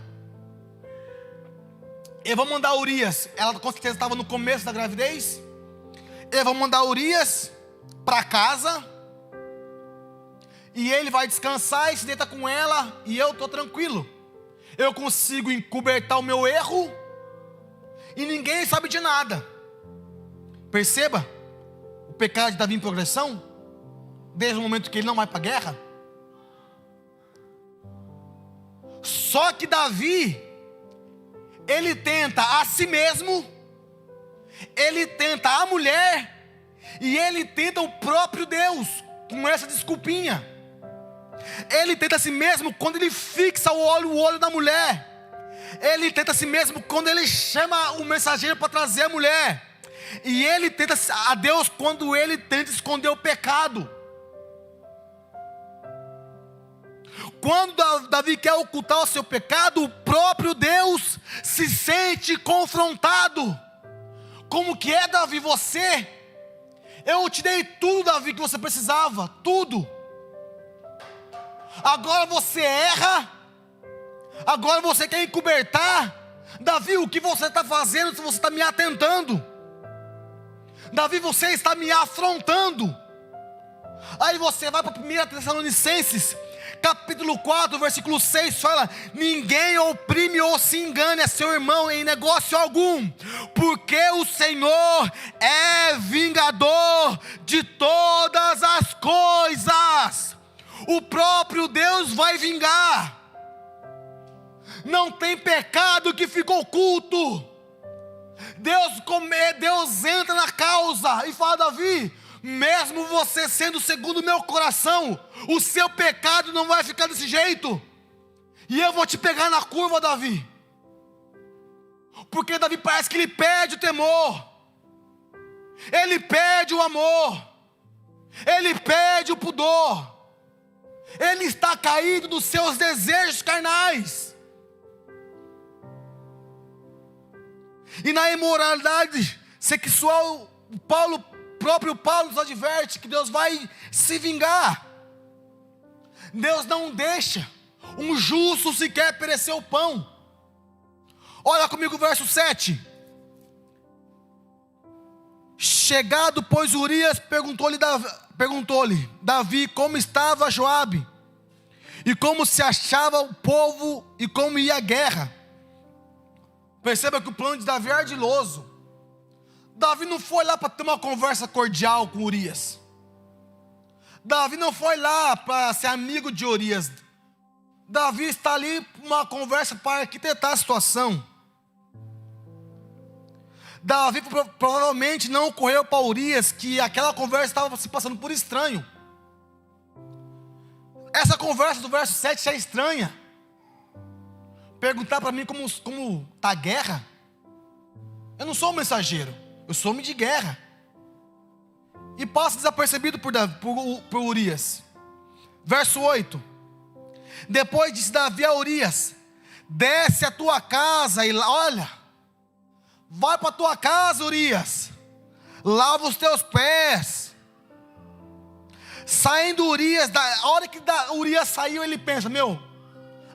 eu vou mandar Urias. Ela com certeza estava no começo da gravidez. Eu vou mandar Urias para casa, e ele vai descansar e se deita com ela, e eu estou tranquilo. Eu consigo encobertar o meu erro, e ninguém sabe de nada. Perceba o pecado de Davi em progressão, desde o momento que ele não vai para a guerra. Só que Davi, ele tenta a si mesmo, ele tenta a mulher, e ele tenta o próprio Deus, com essa desculpinha. Ele tenta a si mesmo quando ele fixa o olho da mulher. Ele tenta a si mesmo quando ele chama o mensageiro para trazer a mulher. E ele tenta a Deus quando ele tenta esconder o pecado. Quando Davi quer ocultar o seu pecado, o próprio Deus se sente confrontado. Como que é, Davi? Eu te dei tudo, Davi, que você precisava, tudo. Agora você erra. Agora você quer encobertar. Davi, o que você está fazendo se você está me atentando? Davi, você está me afrontando. Aí você vai para 1 Tessalonicenses capítulo 4, versículo 6, fala: ninguém oprime ou se engane a seu irmão em negócio algum, porque o Senhor é vingador de todas as coisas. O próprio Deus vai vingar. Não tem pecado que ficou oculto. Deus entra na causa e fala: Davi, mesmo você sendo segundo o meu coração, o seu pecado não vai ficar desse jeito. E eu vou te pegar na curva, Davi. Porque Davi parece que ele perde o temor, ele perde o amor, ele perde o pudor. Ele está caído dos seus desejos carnais. E na imoralidade sexual, próprio Paulo nos adverte que Deus vai se vingar. Deus não deixa um justo sequer perecer o pão. Olha comigo o verso 7. Chegado, pois, Urias, perguntou-lhe Davi como estava Joabe, e como se achava o povo, e como ia a guerra. Perceba que o plano de Davi é ardiloso. Davi não foi lá para ter uma conversa cordial com Urias. Davi não foi lá para ser amigo de Urias. Davi está ali para uma conversa para arquitetar a situação. Davi provavelmente não ocorreu para Urias que aquela conversa estava se passando por estranho. Essa conversa do verso 7 é estranha. Perguntar para mim como está a guerra. Eu não sou um mensageiro, eu sou homem de guerra. E passa desapercebido por Urias. Verso 8. Depois disse Davi a Urias: desce a tua casa e olha, vai para a tua casa, Urias, lava os teus pés, Saindo Urias, a hora que Urias saiu, ele pensa: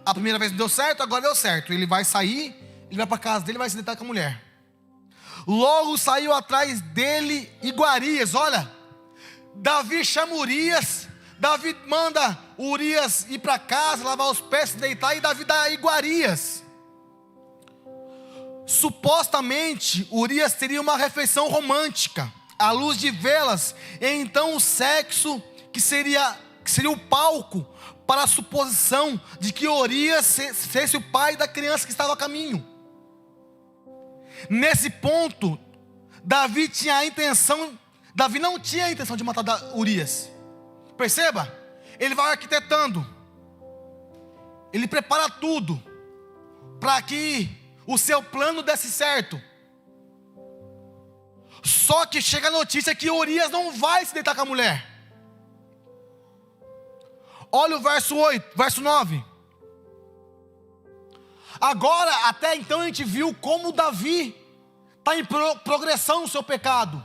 a primeira vez não deu certo, agora deu certo. Ele vai sair, ele vai para casa dele, vai se deitar com a mulher. Logo saiu atrás dele Iguarias. Olha, Davi chama Urias, Davi manda Urias ir para casa, lavar os pés, se deitar, e Davi dá Iguarias. Supostamente Urias teria uma refeição romântica, à luz de velas, e então o sexo que seria o palco para a suposição de que Urias fosse o pai da criança que estava a caminho. Nesse ponto, Davi não tinha a intenção de matar Urias. Perceba, ele vai arquitetando, ele prepara tudo para que o seu plano desse certo. Só que chega a notícia que Urias não vai se deitar com a mulher. Olha o verso 9. Agora, até então a gente viu como Davi está em progressão no seu pecado.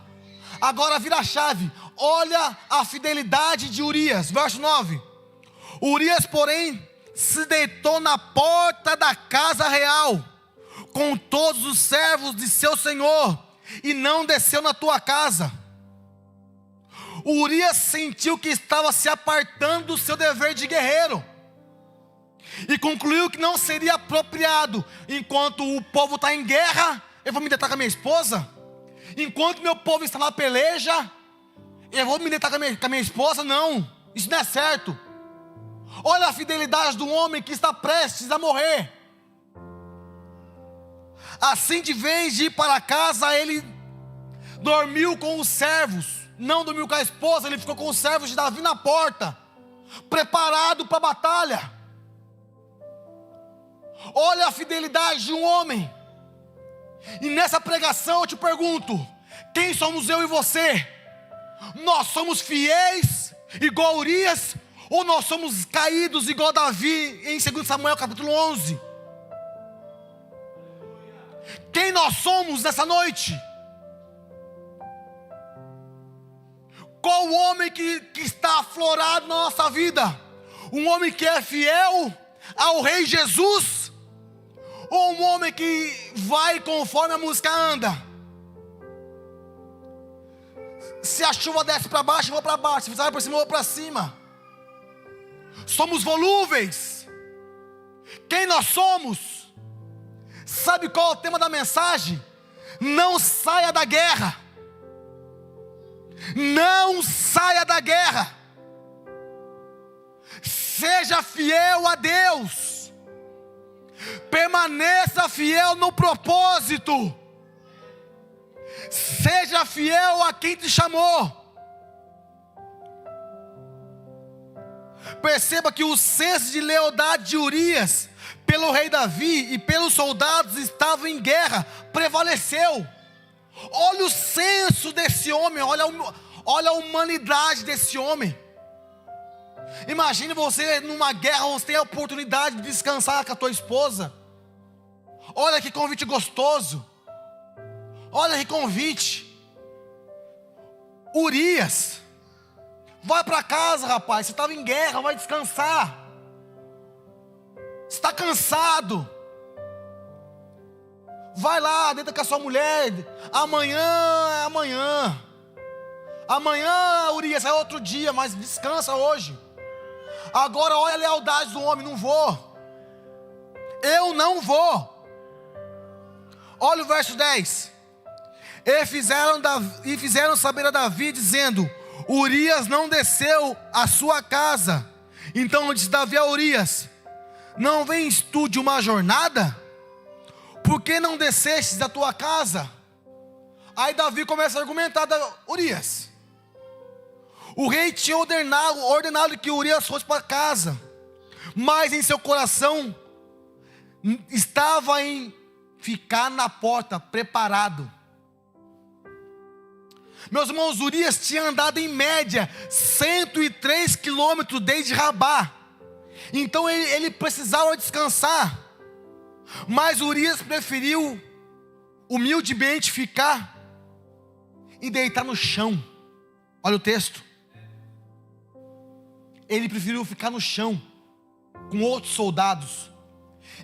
Agora vira a chave. Olha a fidelidade de Urias. Verso 9. Urias, porém, se deitou na porta da casa real, com todos os servos de seu senhor, e não desceu na tua casa. Urias sentiu que estava se apartando do seu dever de guerreiro, e concluiu que não seria apropriado, enquanto o povo está em guerra, eu vou me deitar com a minha esposa. Enquanto meu povo está na peleja, eu vou me deitar com a minha esposa. Não, isso não é certo. Olha a fidelidade do homem que está prestes a morrer. Assim, de vez de ir para casa, ele dormiu com os servos. Não dormiu com a esposa, ele ficou com os servos de Davi na porta, preparado para a batalha. Olha a fidelidade de um homem. E nessa pregação eu te pergunto: quem somos eu e você? Nós somos fiéis igual Urias, ou nós somos caídos igual Davi em 2 Samuel capítulo 11? Quem nós somos nessa noite? Qual o homem que está aflorado na nossa vida? Um homem que é fiel ao Rei Jesus? Ou um homem que vai conforme a música anda? Se a chuva desce para baixo, eu vou para baixo. Se vai para cima, eu vou para cima. Somos volúveis. Quem nós somos? Sabe qual é o tema da mensagem? Não saia da guerra. Não saia da guerra. Seja fiel a Deus. Permaneça fiel no propósito. Seja fiel a quem te chamou. Perceba que o senso de lealdade de Urias pelo rei Davi e pelos soldados estavam em guerra, prevaleceu. Olha o senso desse homem, olha a humanidade desse homem. Imagine você numa guerra, você tem a oportunidade de descansar com a tua esposa. Olha que convite gostoso. Olha que convite. Urias, vai para casa, rapaz. Você estava em guerra, vai descansar. Você está cansado. Vai lá, deita com a sua mulher. Amanhã é amanhã. Amanhã, Urias, é outro dia, mas descansa hoje. Agora olha a lealdade do homem. Não vou. Eu não vou. Olha o verso 10. E fizeram saber a Davi, dizendo: Urias não desceu à sua casa. Então disse Davi a Urias: não vens tu de uma jornada? Por que não descestes da tua casa? Aí Davi começa a argumentar: Urias, o rei tinha ordenado que Urias fosse para casa, mas em seu coração estava em ficar na porta, preparado. Meus irmãos, Urias tinha andado em média 103 quilômetros desde Rabá. Então ele precisava descansar. Mas Urias preferiu humildemente ficar e deitar no chão. Olha o texto. ele preferiu ficar no chão com outros soldados.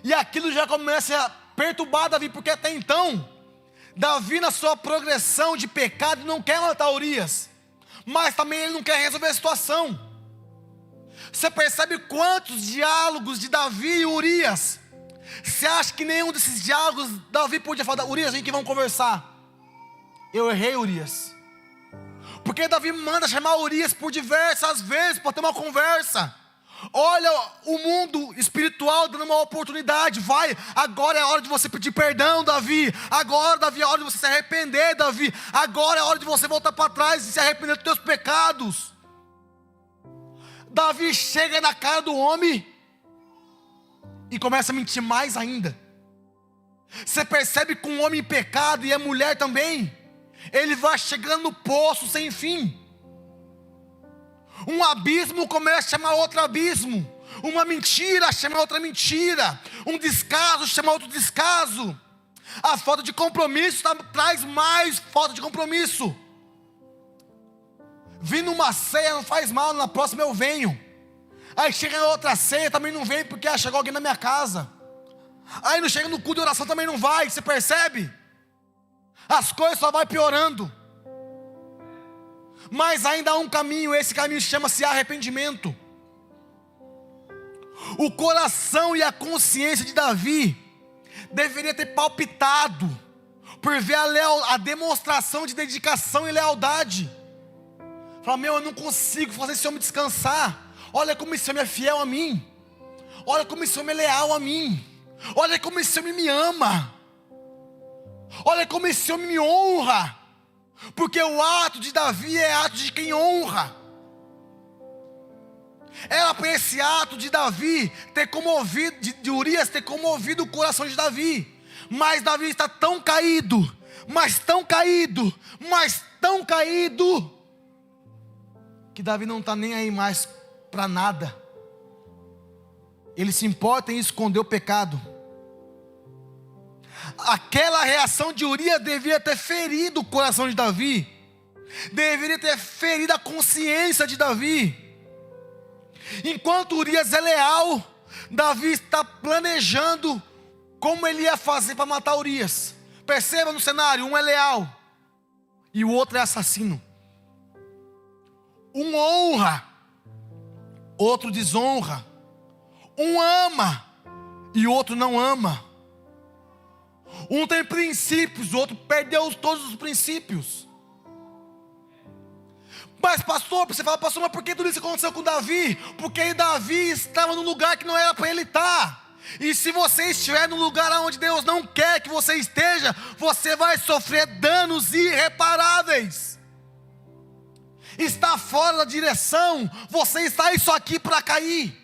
E aquilo já começa a perturbar Davi, porque até então Davi, na sua progressão de pecado, não quer matar Urias, mas também ele não quer resolver a situação. Você percebe quantos diálogos de Davi e Urias? Você acha que nenhum desses diálogos Davi podia falar: Urias, vem que vamos conversar? Eu errei, Urias. Porque Davi manda chamar Urias por diversas vezes para ter uma conversa. Olha o mundo espiritual dando uma oportunidade. Vai, agora é a hora de você pedir perdão, Davi. Agora, Davi, é a hora de você se arrepender, Davi. Agora é a hora de você voltar para trás e se arrepender dos teus pecados. Davi chega na cara do homem e começa a mentir mais ainda. Você percebe que um homem em pecado, e a mulher também, ele vai chegando no poço sem fim. Um abismo começa a chamar outro abismo. Uma mentira chama outra mentira. Um descaso chama outro descaso. A falta de compromisso traz mais falta de compromisso. Vim numa ceia não faz mal, na próxima eu venho. Aí chega na outra ceia, também não vem porque chegou alguém na minha casa. Aí não chega no culto de oração, também não vai. Você percebe? As coisas só vão piorando. Mas ainda há um caminho, esse caminho chama-se arrependimento. O coração e a consciência de Davi deveria ter palpitado por ver a demonstração de dedicação e lealdade. Fala: meu, eu não consigo fazer esse homem descansar. Olha como esse homem é fiel a mim. Olha como esse homem é leal a mim. Olha como esse homem me ama. Olha como esse homem me honra. Porque o ato de Davi é ato de quem honra. Era para esse ato de Davi ter comovido, de Urias ter comovido o coração de Davi. Mas Davi está tão caído, mas tão caído, mas tão caído, que Davi não está nem aí mais para nada. Ele se importa em esconder o pecado. Aquela reação de Urias devia ter ferido o coração de Davi, deveria ter ferido a consciência de Davi. Enquanto Urias é leal, Davi está planejando como ele ia fazer para matar Urias. Perceba no cenário: um é leal e o outro é assassino. Um honra, outro desonra. Um ama e o outro não ama. Um tem princípios, o outro perdeu todos os princípios. Mas pastor, você fala: pastor, mas por que tudo isso aconteceu com Davi? Porque Davi estava num lugar que não era para ele estar. E se você estiver no lugar onde Deus não quer que você esteja, você vai sofrer danos irreparáveis. Está fora da direção, você está isso aqui para cair.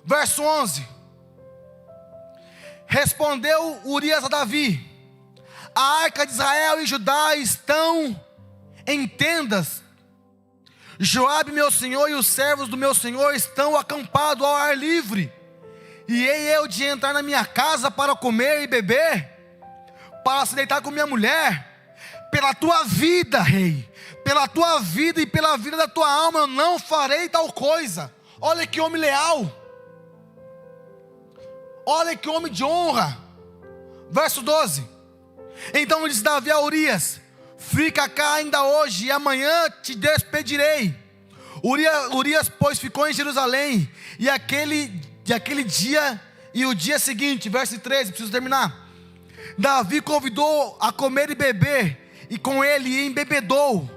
Verso 11. Respondeu Urias a Davi: a arca de Israel e Judá estão em tendas. Joabe meu senhor e os servos do meu senhor estão acampados ao ar livre. E hei eu de entrar na minha casa para comer e beber, para se deitar com minha mulher? Pela tua vida, rei, pela tua vida e pela vida da tua alma, eu não farei tal coisa. Olha que homem leal. Olha que homem de honra. Verso 12. Então disse Davi a Urias: fica cá ainda hoje, e amanhã te despedirei. Urias, pois, ficou em Jerusalém. E aquele dia e o dia seguinte, verso 13, preciso terminar. Davi convidou a comer e beber, e com ele embebedou.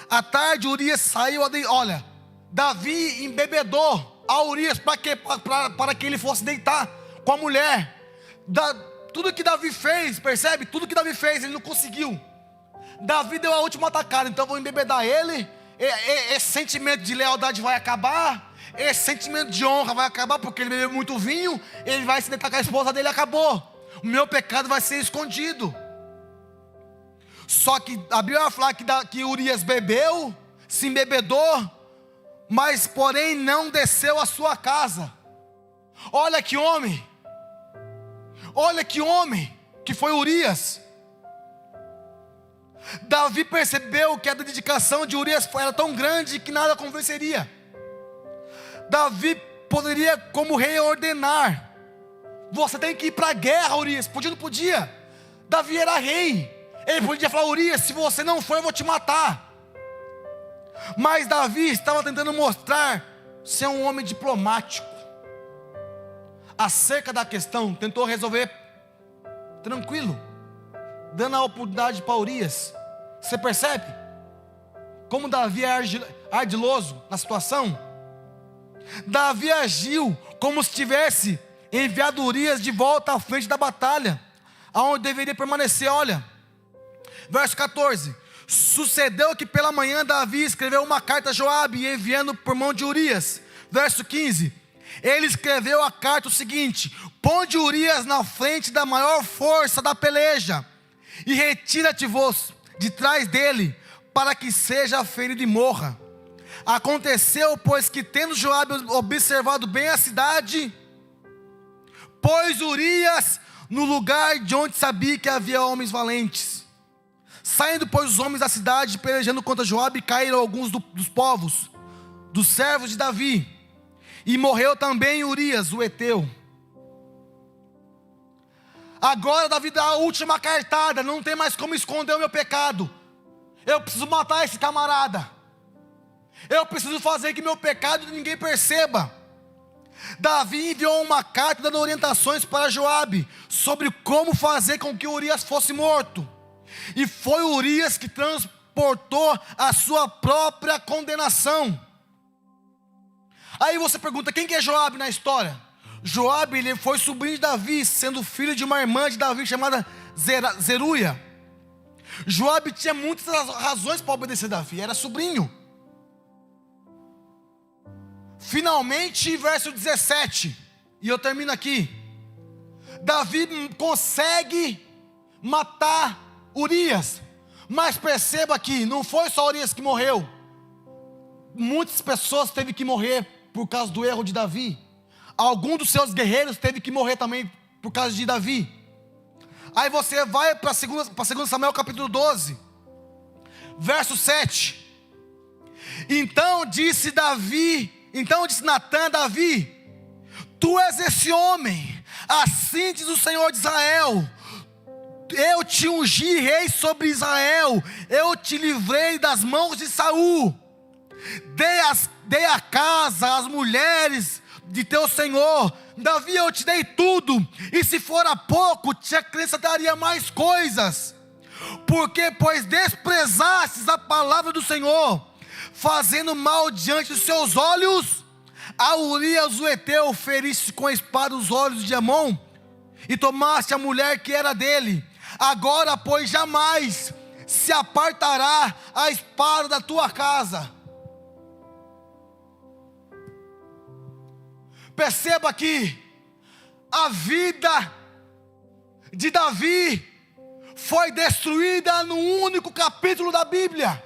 À tarde Urias saiu olha, Davi embebedou a Urias para quê? Para que ele fosse deitar com a mulher. Tudo que Davi fez, percebe? Tudo que Davi fez, ele não conseguiu. Davi deu a última atacada, então vou embebedar ele. Esse sentimento de lealdade vai acabar. Esse sentimento de honra vai acabar, porque ele bebeu muito vinho. Ele vai se deitar com a esposa dele, acabou. O meu pecado vai ser escondido. Só que a Bíblia vai falar que Urias bebeu, se embebedou, mas porém não desceu à sua casa. Olha que homem. Olha que homem que foi Urias. Davi percebeu que a dedicação de Urias era tão grande que nada convenceria. Davi poderia, como rei, ordenar: você tem que ir para a guerra, Urias. Podia, não podia? Davi era rei. Ele podia falar: Urias, se você não for, eu vou te matar. Mas Davi estava tentando mostrar ser um homem diplomático. Acerca da questão, tentou resolver tranquilo, dando a oportunidade para Urias. Você percebe como Davi é ardiloso na situação? Davi agiu como se tivesse enviado Urias de volta à frente da batalha, aonde deveria permanecer. Olha, verso 14: sucedeu que pela manhã Davi escreveu uma carta a Joabe, enviando por mão de Urias. Verso 15: ele escreveu a carta o seguinte: ponde Urias na frente da maior força da peleja, e retira-te-vos de trás dele, para que seja ferido e morra. Aconteceu, pois, que tendo Joabe observado bem a cidade, pôs Urias no lugar de onde sabia que havia homens valentes. Saindo, pois, os homens da cidade, pelejando contra Joabe, caíram alguns dos povos, dos servos de Davi, e morreu também Urias, o heteu. Agora Davi dá a última cartada: não tem mais como esconder o meu pecado. Eu preciso matar esse camarada. Eu preciso fazer que meu pecado ninguém perceba. Davi enviou uma carta dando orientações para Joabe sobre como fazer com que Urias fosse morto. E foi Urias que transportou a sua própria condenação. Aí você pergunta: quem que é Joabe na história? Joabe, ele foi sobrinho de Davi, sendo filho de uma irmã de Davi chamada Zeruia. Joabe tinha muitas razões para obedecer Davi, era sobrinho. Finalmente, verso 17, e eu termino aqui. Davi consegue matar Urias, mas perceba que não foi só Urias que morreu. Muitas pessoas teve que morrer por causa do erro de Davi. Algum dos seus guerreiros teve que morrer também por causa de Davi. Aí você vai para 2 Samuel capítulo 12, verso 7. Então disse Natã a Davi: tu és esse homem, assim diz o Senhor de Israel: eu te ungi rei sobre Israel, eu te livrei das mãos de Saul, dei a casa, as mulheres de teu senhor. Davi, eu te dei tudo, e se fora pouco, te acrescentaria mais coisas. Porque, pois desprezastes a palavra do Senhor, fazendo mal diante dos seus olhos, a Urias o heteu feriste com a espada os olhos de Amon, e tomaste a mulher que era dele. Agora, pois, jamais se apartará a espada da tua casa. Perceba que a vida de Davi foi destruída num único capítulo da Bíblia.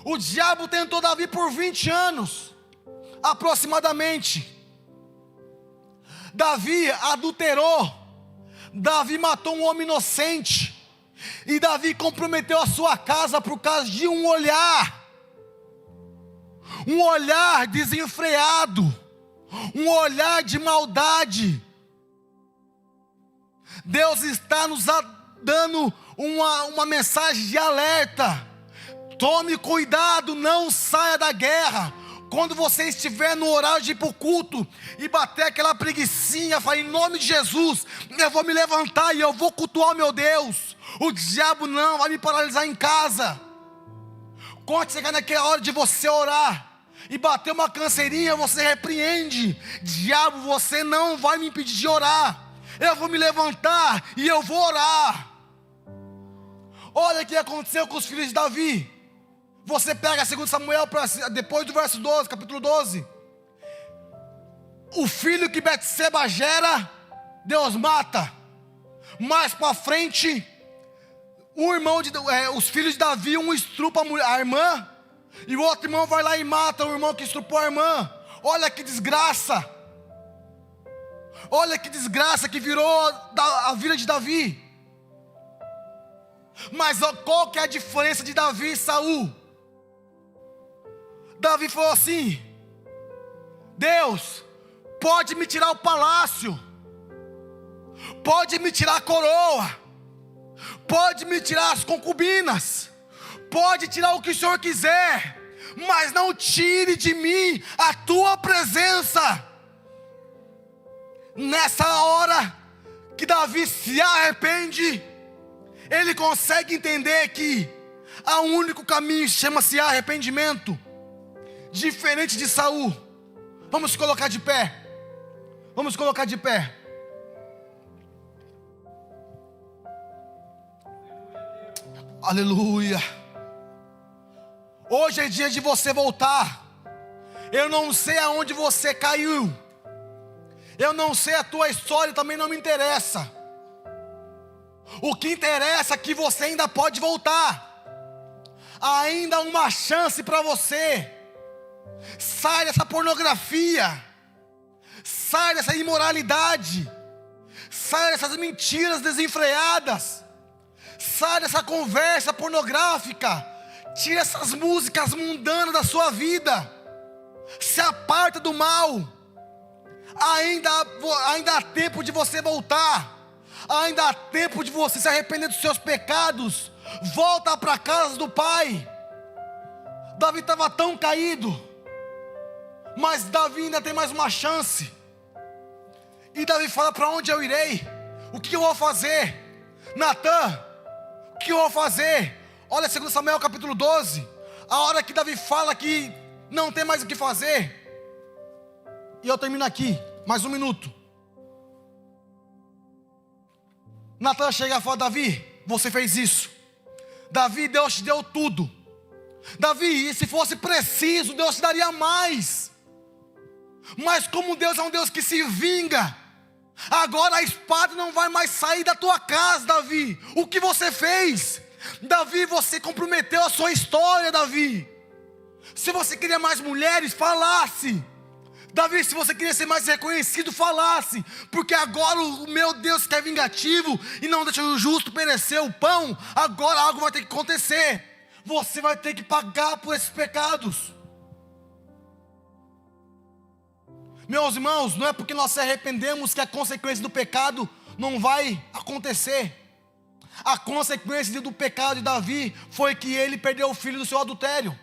O diabo tentou Davi por 20 anos, aproximadamente. Davi adulterou, Davi matou um homem inocente, e Davi comprometeu a sua casa por causa de um olhar desenfreado, um olhar de maldade. Deus está nos dando uma mensagem de alerta: tome cuidado, não saia da guerra. Quando você estiver no horário de ir para o culto e bater aquela preguicinha, fala: em nome de Jesus, eu vou me levantar e eu vou cultuar o meu Deus. O diabo não vai me paralisar em casa. Quando chegar naquela hora de você orar e bater uma canseirinha, você repreende: diabo, você não vai me impedir de orar. Eu vou me levantar e eu vou orar. Olha o que aconteceu com os filhos de Davi. Você pega 2 Samuel, depois do verso 12, capítulo 12. O filho que Betseba gera, Deus mata. Mais para frente, os filhos de Davi, um estrupa a irmã, e o outro irmão vai lá e mata o irmão que estrupou a irmã. Olha que desgraça. Olha que desgraça que virou a vida de Davi. Mas qual que é a diferença de Davi e Saul? Davi falou assim: Deus, pode me tirar o palácio, pode me tirar a coroa, pode me tirar as concubinas, pode tirar o que o Senhor quiser, mas não tire de mim a tua presença. Nessa hora que Davi se arrepende, ele consegue entender que há um único caminho, chama-se arrependimento. Diferente de Saul. Vamos colocar de pé. Vamos colocar de pé. Aleluia. Hoje é dia de você voltar. Eu não sei aonde você caiu. Eu não sei a tua história, também não me interessa. O que interessa é que você ainda pode voltar. Ainda há uma chance para você. Sai dessa pornografia, sai dessa imoralidade, sai dessas mentiras desenfreadas, sai dessa conversa pornográfica, tira essas músicas mundanas da sua vida, se aparta do mal. Ainda há tempo de você voltar, ainda há tempo de você se arrepender dos seus pecados. Volta para a casa do Pai. Davi estava tão caído, mas Davi ainda tem mais uma chance. E Davi fala: para onde eu irei? O que eu vou fazer? Natan, o que eu vou fazer? Olha 2 Samuel capítulo 12. A hora que Davi fala que não tem mais o que fazer. E eu termino aqui, mais um minuto. Natan chega e fala: Davi, você fez isso. Davi, Deus te deu tudo. Davi, e se fosse preciso, Deus te daria mais. Mas como Deus é um Deus que se vinga, agora a espada não vai mais sair da tua casa, Davi. O que você fez? Davi, você comprometeu a sua história, Davi. Se você queria mais mulheres, falasse. Davi, se você queria ser mais reconhecido, falasse. Porque agora o meu Deus que é vingativo e não deixa o justo perecer o pão, agora algo vai ter que acontecer. Você vai ter que pagar por esses pecados. Meus irmãos, não é porque nós se arrependemos que a consequência do pecado não vai acontecer. A consequência do pecado de Davi foi que ele perdeu o filho do seu adultério.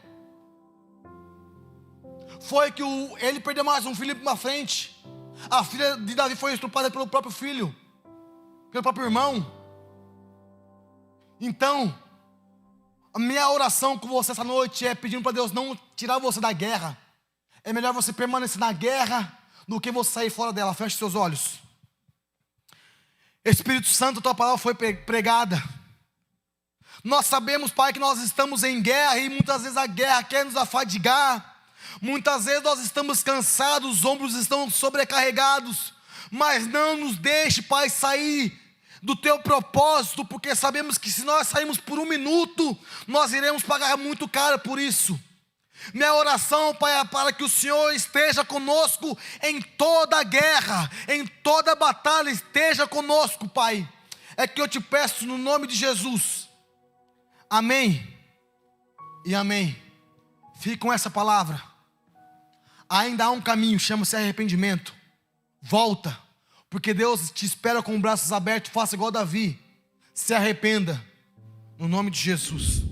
Foi que ele perdeu mais um filho na frente. A filha de Davi foi estuprada pelo próprio filho, pelo próprio irmão. Então, a minha oração com você essa noite é pedindo para Deus não tirar você da guerra. É melhor você permanecer na guerra do que você sair fora dela. Feche seus olhos. Espírito Santo, tua palavra foi pregada. Nós sabemos, Pai, que nós estamos em guerra e muitas vezes a guerra quer nos afadigar. Muitas vezes nós estamos cansados, os ombros estão sobrecarregados. Mas não nos deixe, Pai, sair do teu propósito, porque sabemos que se nós sairmos por um minuto, nós iremos pagar muito caro por isso. Minha oração, Pai, é para que o Senhor esteja conosco em toda guerra, em toda batalha, esteja conosco, Pai. É que eu te peço no nome de Jesus. Amém e amém. Fique com essa palavra. Ainda há um caminho, chama-se arrependimento. Volta, porque Deus te espera com braços abertos. Faça igual Davi, se arrependa, no nome de Jesus.